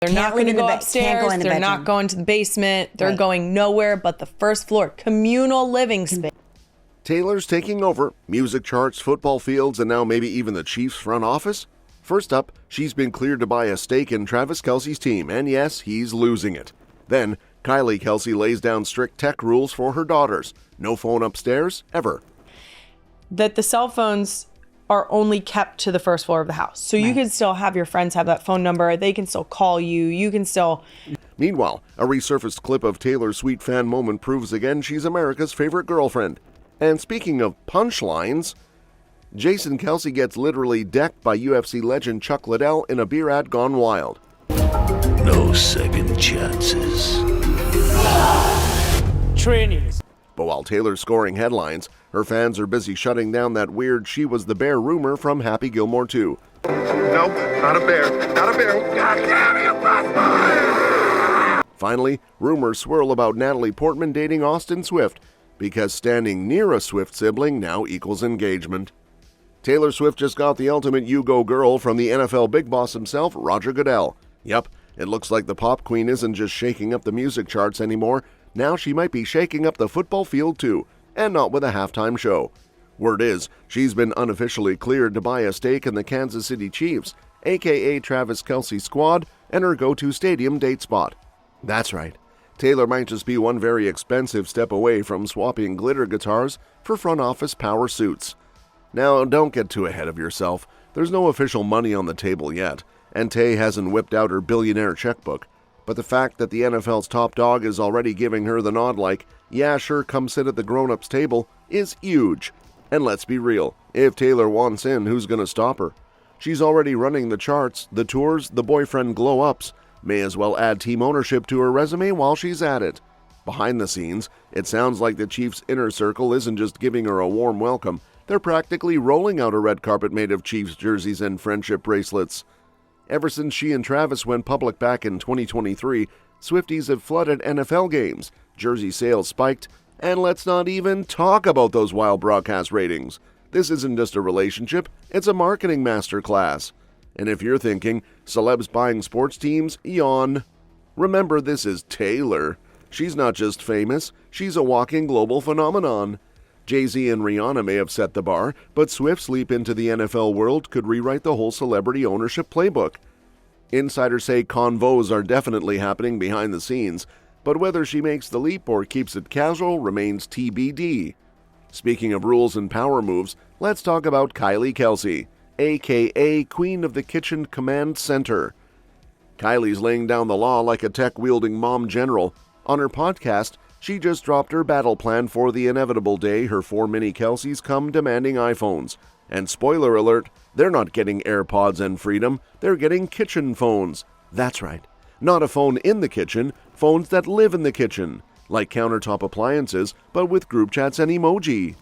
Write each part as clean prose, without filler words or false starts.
They're not going to go upstairs. They're not going to the basement. They're going nowhere but the first floor. Communal living space. Taylor's taking over music charts, football fields, and now maybe even the Chiefs front office? First up, she's been cleared to buy a stake in Travis Kelce's team, and yes, he's losing it. Then, Kylie Kelce lays down strict tech rules for her daughters. No phone upstairs, ever. That the cell phones are only kept to the first floor of the house. So you can still have your friends have that phone number. They can still call you. You can still... Meanwhile, a resurfaced clip of Taylor's sweet fan moment proves again she's America's favorite girlfriend. And speaking of punchlines, Jason Kelce gets literally decked by UFC legend Chuck Liddell in a beer ad gone wild. No second chances. Trainings. But while Taylor's scoring headlines, her fans are busy shutting down that weird she was the bear rumor from Happy Gilmore 2. Nope, not a bear. Not a bear. God damn you, bastard! Finally, rumors swirl about Natalie Portman dating Austin Swift, because standing near a Swift sibling now equals engagement. Taylor Swift just got the ultimate you go girl from the NFL big boss himself, Roger Goodell. Yep, it looks like the pop queen isn't just shaking up the music charts anymore. Now she might be shaking up the football field too, and not with a halftime show. Word is, she's been unofficially cleared to buy a stake in the Kansas City Chiefs, aka Travis Kelce's squad, and her go-to stadium date spot. That's right, Taylor might just be one very expensive step away from swapping glitter guitars for front office power suits. Now, don't get too ahead of yourself. There's no official money on the table yet, and Tay hasn't whipped out her billionaire checkbook. But the fact that the NFL's top dog is already giving her the nod like, yeah, sure, come sit at the grown-ups table, is huge. And let's be real, if Taylor wants in, who's going to stop her? She's already running the charts, the tours, the boyfriend glow-ups. May as well add team ownership to her resume while she's at it. Behind the scenes, it sounds like the Chiefs' inner circle isn't just giving her a warm welcome, they're practically rolling out a red carpet made of Chiefs jerseys and friendship bracelets. Ever since she and Travis went public back in 2023, Swifties have flooded NFL games, jersey sales spiked, and let's not even talk about those wild broadcast ratings. This isn't just a relationship, it's a marketing masterclass. And if you're thinking, celebs buying sports teams, yawn. Remember, this is Taylor. She's not just famous, she's a walking global phenomenon. Jay-Z and Rihanna may have set the bar, but Swift's leap into the NFL world could rewrite the whole celebrity ownership playbook. Insiders say convos are definitely happening behind the scenes, but whether she makes the leap or keeps it casual remains TBD. Speaking of rules and power moves, let's talk about Kylie Kelce, aka Queen of the Kitchen Command Center. Kylie's laying down the law like a tech-wielding mom general. On her podcast, she just dropped her battle plan for the inevitable day her 4 mini Kelces come demanding iPhones. And spoiler alert, they're not getting AirPods and freedom, they're getting kitchen phones. That's right, not a phone in the kitchen, phones that live in the kitchen. Like countertop appliances, but with group chats and emoji.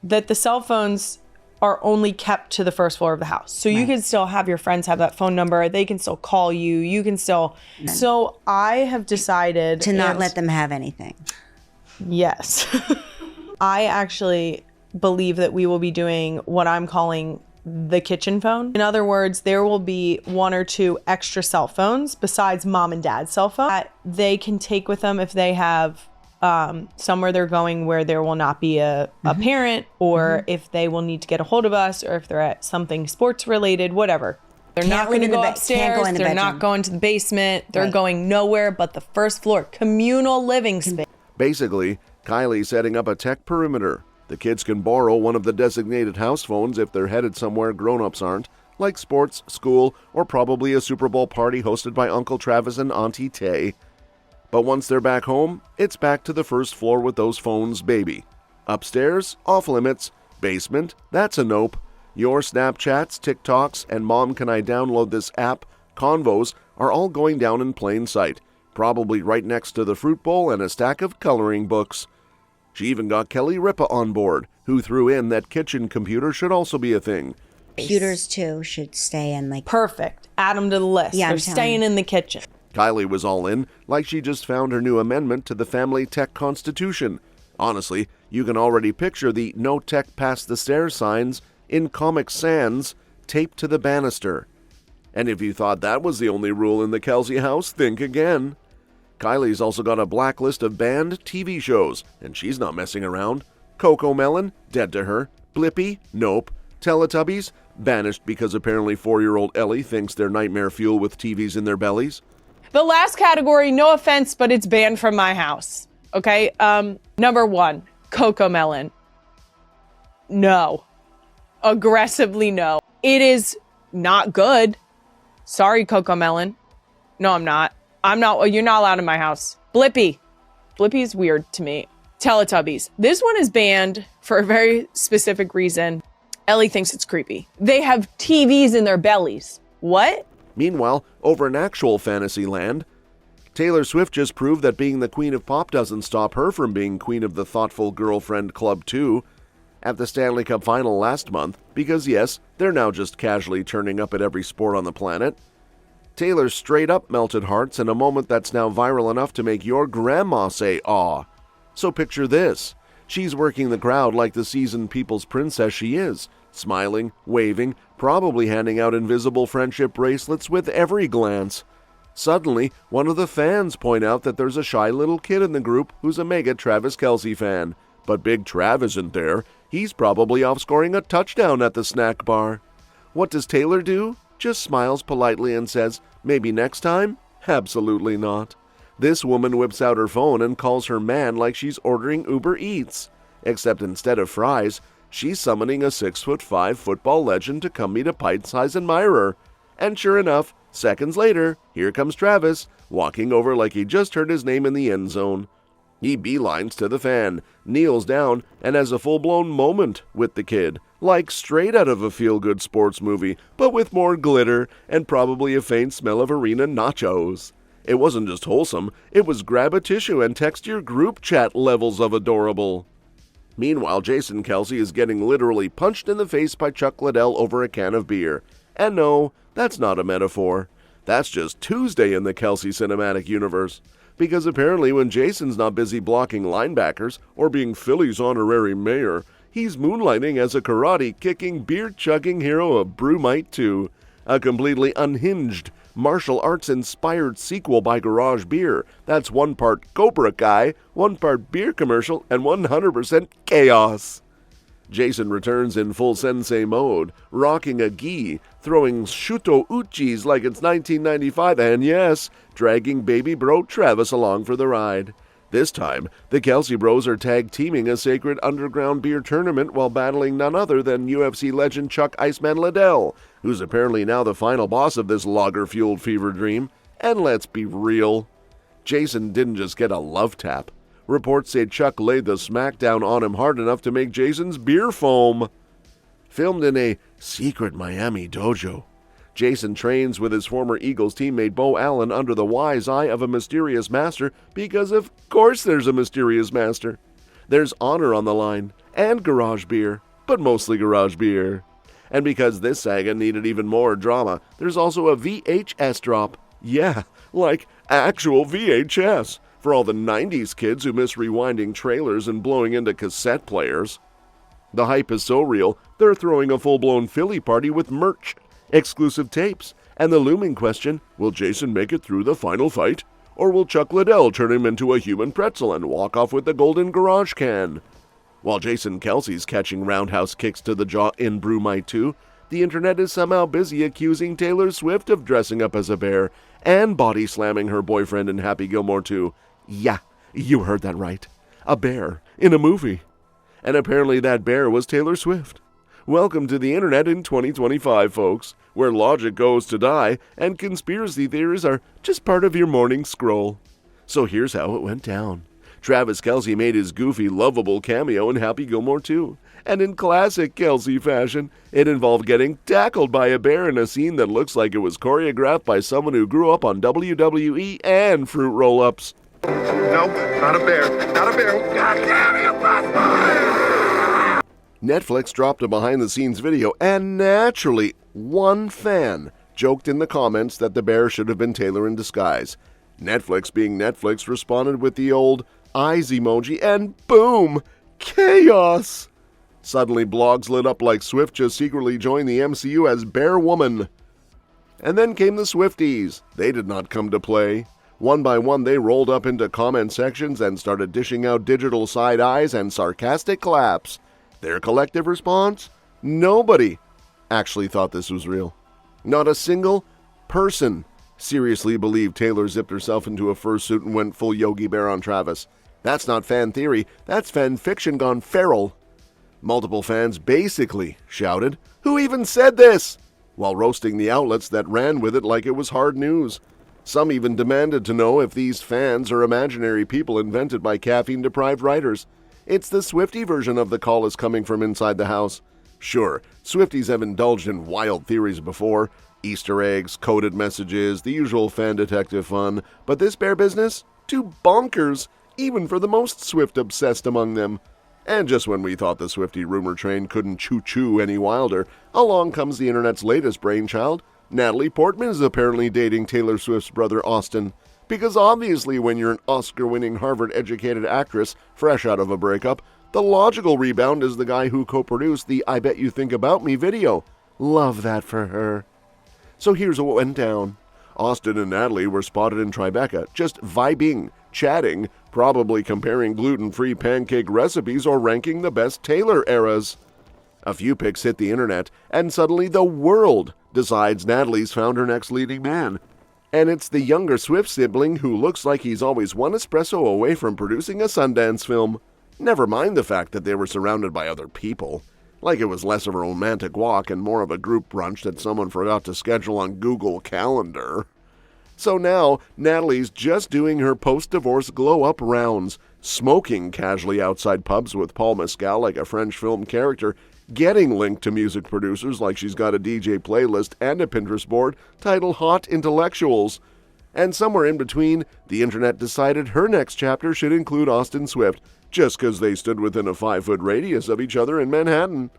That the cell phones are only kept to the first floor of the house. So you can still have your friends have that phone number. They can still call you. You can still... So I have decided... To not let them have anything. Yes. I actually believe that we will be doing what I'm calling the kitchen phone. In other words, there will be 1 or 2 extra cell phones besides mom and dad's cell phone that they can take with them if they have somewhere they're going where there will not be a parent, or if they will need to get a hold of us, or if they're at something sports related, whatever. They're not going to go upstairs. They're not going to the basement. They're going nowhere but the first floor. Communal living space. Basically, Kylie's setting up a tech perimeter. The kids can borrow one of the designated house phones if they're headed somewhere grown-ups aren't, like sports, school, or probably a Super Bowl party hosted by Uncle Travis and Auntie Tay. But once they're back home, it's back to the first floor with those phones, baby. Upstairs, off limits. Basement, that's a nope. Your Snapchats, TikToks, and Mom Can I Download This App convos are all going down in plain sight, probably right next to the fruit bowl and a stack of coloring books. She even got Kelly Ripa on board, who threw in that kitchen computer should also be a thing. Computers, too, should stay in, Perfect. Add them to the list. Yeah, they're staying in the kitchen. Kylie was all in, like she just found her new amendment to the family tech constitution. Honestly, you can already picture the no tech past the stairs signs in Comic Sans taped to the banister. And if you thought that was the only rule in the Kelce house, think again. Kylie's also got a blacklist of banned TV shows, and she's not messing around. Coco Melon, dead to her. Blippi, nope. Teletubbies, banished because apparently 4-year-old Ellie thinks they're nightmare fuel with TVs in their bellies. The last category, no offense, but it's banned from my house. Okay? Number 1, Coco Melon. No. Aggressively no. It is not good. Sorry, Coco Melon. No, I'm not. You're not allowed in my house. Blippi. Blippi is weird to me. Teletubbies. This one is banned for a very specific reason. Ellie thinks it's creepy. They have TVs in their bellies. What? Meanwhile, over in actual fantasy land, Taylor Swift just proved that being the queen of pop doesn't stop her from being queen of the thoughtful girlfriend club too at the Stanley Cup final last month, because yes, they're now just casually turning up at every sport on the planet. Taylor straight up melted hearts in a moment that's now viral enough to make your grandma say aw. So picture this. She's working the crowd like the seasoned people's princess she is, smiling, waving, probably handing out invisible friendship bracelets with every glance. Suddenly, one of the fans point out that there's a shy little kid in the group who's a mega Travis Kelce fan. But Big Trav isn't there. He's probably off scoring a touchdown at the snack bar. What does Taylor do? Just smiles politely and says, maybe next time? Absolutely not. This woman whips out her phone and calls her man like she's ordering Uber Eats. Except instead of fries, she's summoning a 6'5" football legend to come meet a pint-sized admirer. And sure enough, seconds later, here comes Travis, walking over like he just heard his name in the end zone. He beelines to the fan, kneels down, and has a full-blown moment with the kid, like straight out of a feel-good sports movie, but with more glitter and probably a faint smell of arena nachos. It wasn't just wholesome, it was grab a tissue and text your group chat levels of adorable. Meanwhile, Jason Kelce is getting literally punched in the face by Chuck Liddell over a can of beer. And no, that's not a metaphor. That's just Tuesday in the Kelce cinematic universe. Because apparently when Jason's not busy blocking linebackers or being Philly's honorary mayor, he's moonlighting as a karate-kicking, beer-chugging hero of Brewmite 2, a completely unhinged, martial arts-inspired sequel by Garage Beer that's one part Cobra Kai, one part beer commercial, and 100% chaos. Jason returns in full sensei mode, rocking a gi, throwing shuto uchis like it's 1995, and yes, dragging baby bro Travis along for the ride. This time, the Kelce bros are tag-teaming a sacred underground beer tournament while battling none other than UFC legend Chuck Iceman Liddell, who's apparently now the final boss of this lager-fueled fever dream. And let's be real, Jason didn't just get a love tap. Reports say Chuck laid the smackdown on him hard enough to make Jason's beer foam. Filmed in a secret Miami dojo, Jason trains with his former Eagles teammate Bo Allen under the wise eye of a mysterious master because of course there's a mysterious master. There's honor on the line, and garage beer, but mostly garage beer. And because this saga needed even more drama, there's also a VHS drop. Yeah, like actual VHS. For all the 90s kids who miss rewinding trailers and blowing into cassette players. The hype is so real, they're throwing a full-blown Philly party with merch, exclusive tapes, and the looming question, will Jason make it through the final fight? Or will Chuck Liddell turn him into a human pretzel and walk off with the golden garage can? While Jason Kelce's catching roundhouse kicks to the jaw in Brewmite 2, the internet is somehow busy accusing Taylor Swift of dressing up as a bear and body slamming her boyfriend in Happy Gilmore 2. Yeah, you heard that right. A bear in a movie. And apparently that bear was Taylor Swift. Welcome to the internet in 2025, folks, where logic goes to die and conspiracy theories are just part of your morning scroll. So here's how it went down. Travis Kelce made his goofy, lovable cameo in Happy Gilmore 2. And in classic Kelce fashion, it involved getting tackled by a bear in a scene that looks like it was choreographed by someone who grew up on WWE and Fruit Roll-Ups. Nope, not a bear. Not a bear. God damn you, bastard! Netflix dropped a behind-the-scenes video, and naturally, one fan joked in the comments that the bear should have been Taylor in disguise. Netflix, being Netflix, responded with the old eyes emoji, and boom! Chaos! Suddenly, blogs lit up like Swift just secretly joined the MCU as Bear Woman. And then came the Swifties. They did not come to play. One by one, they rolled up into comment sections and started dishing out digital side eyes and sarcastic claps. Their collective response? Nobody actually thought this was real. Not a single person seriously believed Taylor zipped herself into a fursuit and went full Yogi Bear on Travis. That's not fan theory, that's fan fiction gone feral. Multiple fans basically shouted, "Who even said this?" while roasting the outlets that ran with it like it was hard news. Some even demanded to know if these fans are imaginary people invented by caffeine-deprived writers. It's the Swiftie version of the call is coming from inside the house. Sure, Swifties have indulged in wild theories before, Easter eggs, coded messages, the usual fan detective fun, but this bear business? Too bonkers, even for the most Swift-obsessed among them. And just when we thought the Swiftie rumor train couldn't choo-choo any wilder, along comes the internet's latest brainchild. Natalie Portman is apparently dating Taylor Swift's brother Austin. Because obviously when you're an Oscar-winning Harvard-educated actress fresh out of a breakup, the logical rebound is the guy who co-produced the I Bet You Think About Me video. Love that for her. So here's what went down. Austin and Natalie were spotted in Tribeca, just vibing, chatting, probably comparing gluten-free pancake recipes or ranking the best Taylor eras. A few pics hit the internet, and suddenly the world decides Natalie's found her next leading man. And it's the younger Swift sibling who looks like he's always one espresso away from producing a Sundance film. Never mind the fact that they were surrounded by other people. Like it was less of a romantic walk and more of a group brunch that someone forgot to schedule on Google Calendar. So now, Natalie's just doing her post-divorce glow-up rounds, smoking casually outside pubs with Paul Mescal like a French film character, getting linked to music producers like she's got a DJ playlist and a Pinterest board titled Hot Intellectuals. And somewhere in between, the internet decided her next chapter should include Austin Swift, just because they stood within a 5-foot radius of each other in Manhattan.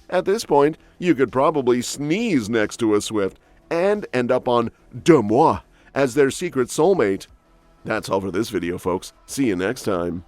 At this point, you could probably sneeze next to a Swift and end up on De Moi as their secret soulmate. That's all for this video, folks. See you next time.